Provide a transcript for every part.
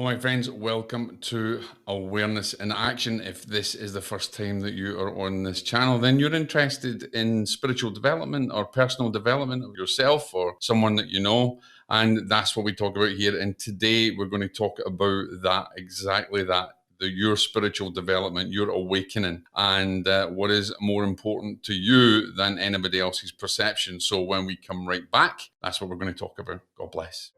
Hello, my friends. Welcome to Awareness in Action. If this is the first time that you are on this channel, then you're interested in spiritual development or personal development of yourself or someone that you know. And that's what we talk about here. And today we're going to talk about that, exactly that. Your spiritual development, your awakening, and what is more important to you than anybody else's perception. So when we come right back, that's what we're going to talk about. God bless.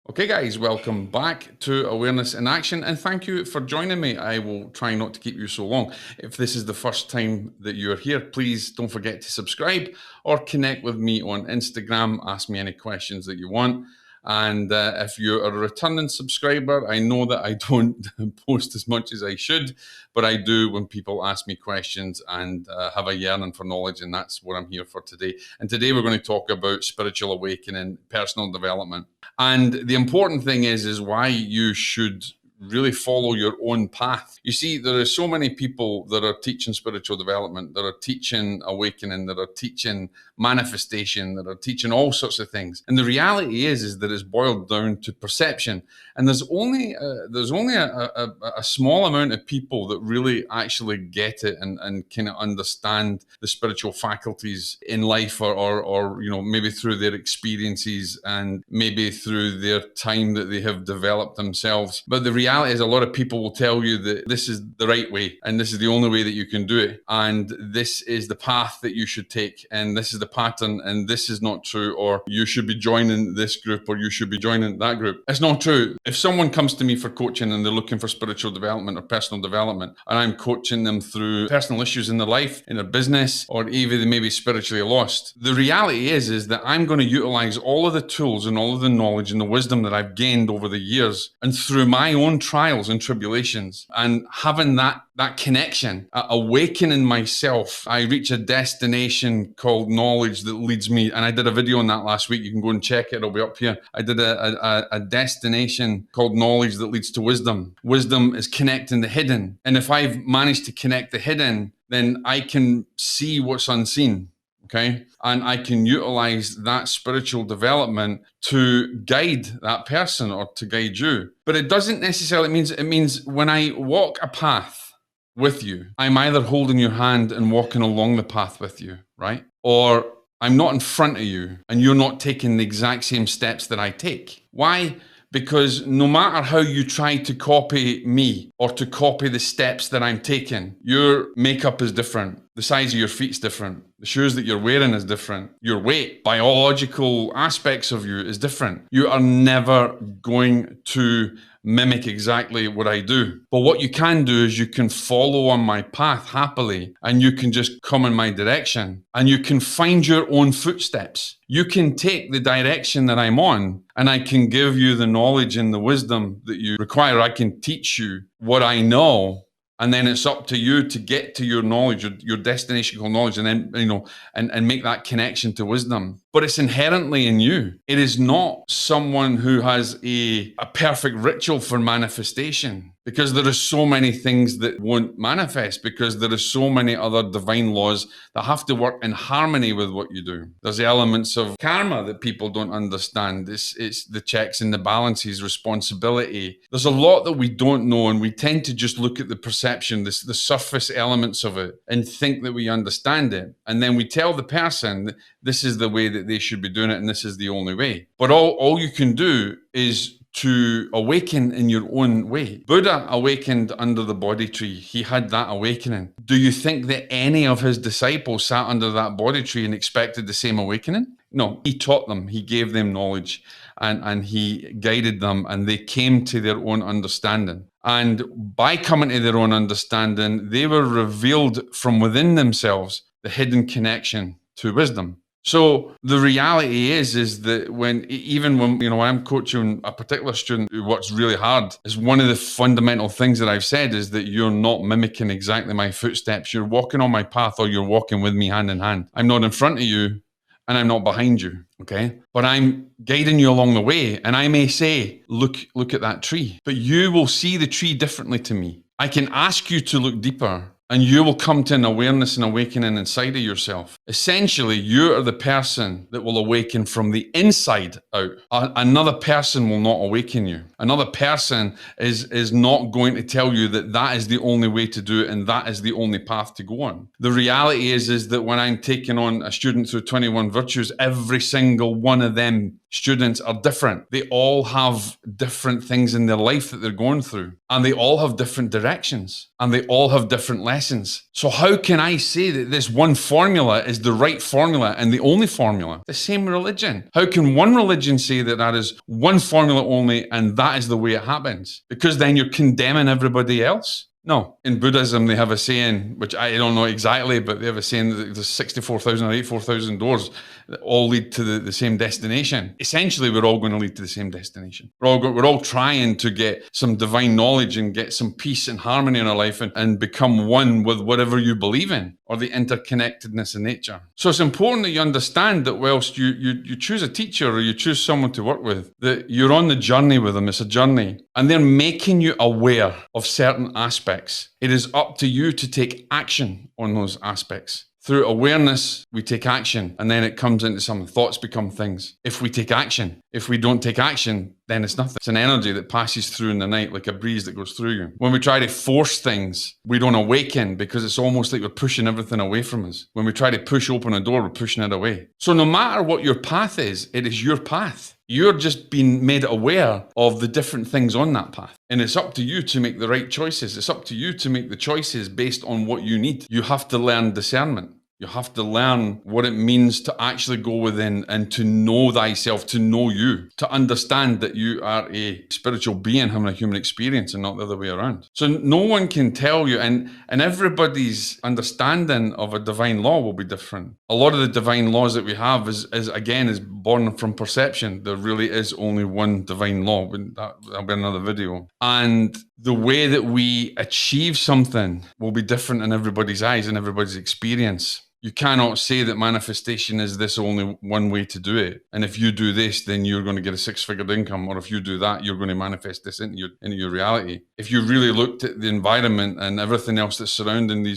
Okay, guys, welcome back to Awareness in Action, and thank you for joining me. I will try not to keep you so long. If this is the first time that you're here, please don't forget to subscribe or connect with me on Instagram. Ask me any questions that you want. And if you're a returning subscriber, I know that I don't post as much as I should, but I do when people ask me questions and have a yearning for knowledge, and that's what I'm here for today. And today we're going to talk about spiritual awakening, personal development. And the important thing is why you should really follow your own path. You see, there are so many people that are teaching spiritual development, that are teaching awakening, that are teaching manifestation, that are teaching all sorts of things. And the reality is that it's boiled down to perception. And there's only a small amount of people that really actually get it and kind of understand the spiritual faculties in life, or you know, maybe through their experiences and maybe through their time that they have developed themselves. But the reality is, a lot of people will tell you that this is the right way and this is the only way that you can do it, and this is the path that you should take, and this is the pattern, and this is not true, or you should be joining this group or you should be joining that group. It's not true. If someone comes to me for coaching and they're looking for spiritual development or personal development, and I'm coaching them through personal issues in their life, in their business, or even they may be spiritually lost, the reality is that I'm going to utilize all of the tools and all of the knowledge and the wisdom that I've gained over the years and through my own trials and tribulations, and having that connection, awakening myself. I reach a destination called knowledge that leads me, and I did a video on that last week. You can go and check it. It'll be up here. I did a destination called knowledge that leads to wisdom. Wisdom is connecting the hidden. And if I've managed to connect the hidden, then I can see what's unseen. Okay. And I can utilize that spiritual development to guide that person or to guide you. But it doesn't necessarily mean, it means when I walk a path with you, I'm either holding your hand and walking along the path with you, right? Or I'm not in front of you and you're not taking the exact same steps that I take. Why? Because no matter how you try to copy me or to copy the steps that I'm taking, your makeup is different. The size of your feet is different. The shoes that you're wearing is different. Your weight, biological aspects of you is different. You are never going to mimic exactly what I do. But what you can do is you can follow on my path happily, and you can just come in my direction, and you can find your own footsteps. You can take the direction that I'm on, and I can give you the knowledge and the wisdom that you require. I can teach you what I know. And then it's up to you to get to your knowledge, your destination called knowledge, and then, you know, and make that connection to wisdom. But it's inherently in you. It is not someone who has a perfect ritual for manifestation, because there are so many things that won't manifest, because there are so many other divine laws that have to work in harmony with what you do. There's elements of karma that people don't understand. It's the checks and the balances, responsibility. There's a lot that we don't know, and we tend to just look at the perception, the surface elements of it, and think that we understand it. And then we tell the person that this is the way that they should be doing it, and this is the only way. But all you can do is to awaken in your own way. Buddha awakened under the Bodhi tree. He had that awakening. Do you think that any of his disciples sat under that Bodhi tree and expected the same awakening? No, he taught them, he gave them knowledge, and he guided them, and they came to their own understanding. And by coming to their own understanding, they were revealed from within themselves the hidden connection to wisdom. So the reality is that when I'm coaching a particular student who works really hard, is one of the fundamental things that I've said is that you're not mimicking exactly my footsteps. You're walking on my path, or you're walking with me hand in hand. I'm not in front of you and I'm not behind you, okay? But I'm guiding you along the way. And I may say, look at that tree, but you will see the tree differently to me. I can ask you to look deeper, and you will come to an awareness and awakening inside of yourself. Essentially, you are the person that will awaken from the inside out. Another person will not awaken you. Another person is not going to tell you that that is the only way to do it and that is the only path to go on. The reality is that when I'm taking on a student through 21 virtues, every single one of them students are different. They all have different things in their life that they're going through, and they all have different directions, and they all have different lessons. So how can I say that this one formula is the right formula and the only formula? The same religion. How can one religion say that that is one formula only and that is the way it happens? Because then you're condemning everybody else. No. In Buddhism, they have a saying, which I don't know exactly, but they have a saying that there's 64,000 or 84,000 doors that all lead to the same destination. Essentially, we're all going to lead to the same destination. We're all trying to get some divine knowledge and get some peace and harmony in our life and become one with whatever you believe in, or the interconnectedness in nature. So it's important that you understand that whilst you choose a teacher or you choose someone to work with, that you're on the journey with them. It's a journey. And they're making you aware of certain aspects. It is up to you to take action on those aspects. Through awareness, we take action, and then it comes into some thoughts become things. If we take action, if we don't take action, then it's nothing. It's an energy that passes through in the night like a breeze that goes through you. When we try to force things, we don't awaken because it's almost like we're pushing everything away from us. When we try to push open a door, we're pushing it away. So no matter what your path is, it is your path. You're just being made aware of the different things on that path. And it's up to you to make the right choices. It's up to you to make the choices based on what you need. You have to learn discernment. You have to learn what it means to actually go within and to know thyself, to know you, to understand that you are a spiritual being having a human experience and not the other way around. So no one can tell you, and everybody's understanding of a divine law will be different. A lot of the divine laws that we have is born from perception. There really is only one divine law. That'll be another video. And the way that we achieve something will be different in everybody's eyes and everybody's experience. You cannot say that manifestation is this only one way to do it. And if you do this, then you're going to get a six-figure income. Or if you do that, you're going to manifest this into your reality. If you really looked at the environment and everything else that's surrounding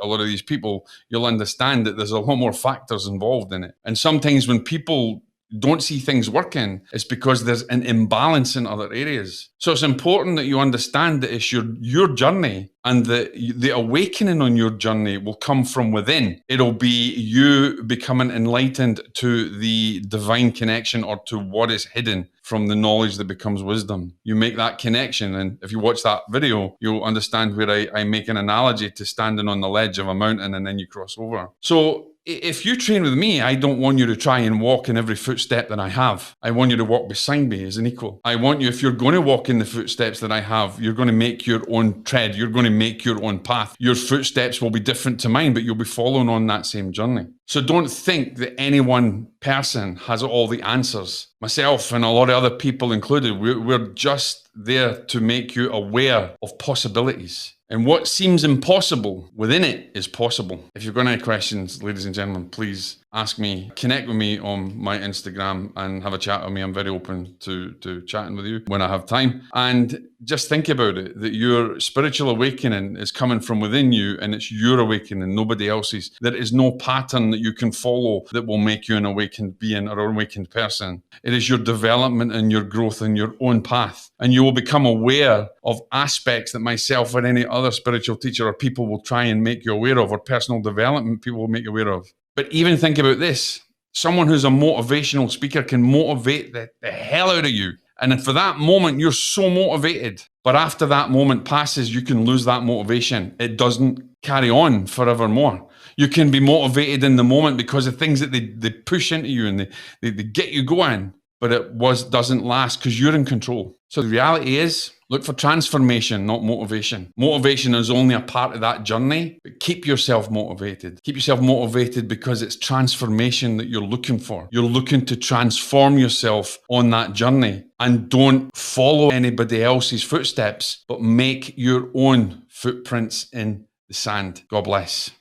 a lot of these people, you'll understand that there's a lot more factors involved in it. And sometimes when people don't see things working, it's because there's an imbalance in other areas. So it's important that you understand that it's your journey, and the awakening on your journey will come from within. It'll be you becoming enlightened to the divine connection or to what is hidden from the knowledge that becomes wisdom. You make that connection, and if you watch that video, you'll understand where I make an analogy to standing on the ledge of a mountain and then you cross over. So if you train with me, I don't want you to try and walk in every footstep that I have. I want you to walk beside me as an equal. I want you, if you're going to walk in the footsteps that I have, you're going to make your own tread. You're going to make your own path. Your footsteps will be different to mine, but you'll be following on that same journey. So don't think that any one person has all the answers. Myself and a lot of other people included, we're just there to make you aware of possibilities. And what seems impossible within it is possible. If you've got any questions, ladies and gentlemen, please ask me. Connect with me on my Instagram and have a chat with me. I'm very open to chatting with you when I have time. And just think about it, that your spiritual awakening is coming from within you, and it's your awakening, nobody else's. There is no pattern that you can follow that will make you an awakened being or an awakened person. It is your development and your growth and your own path. And you will become aware of aspects that myself or any other spiritual teacher or people will try and make you aware of, or personal development people will make you aware of. But even think about this. Someone who's a motivational speaker can motivate the hell out of you. And for that moment, you're so motivated. But after that moment passes, you can lose that motivation. It doesn't carry on forevermore. You can be motivated in the moment because of things that they push into you and they get you going. But it doesn't last because you're in control. So the reality is, look for transformation, not motivation. Motivation is only a part of that journey, but keep yourself motivated. Keep yourself motivated because it's transformation that you're looking for. You're looking to transform yourself on that journey, and don't follow anybody else's footsteps, but make your own footprints in the sand. God bless.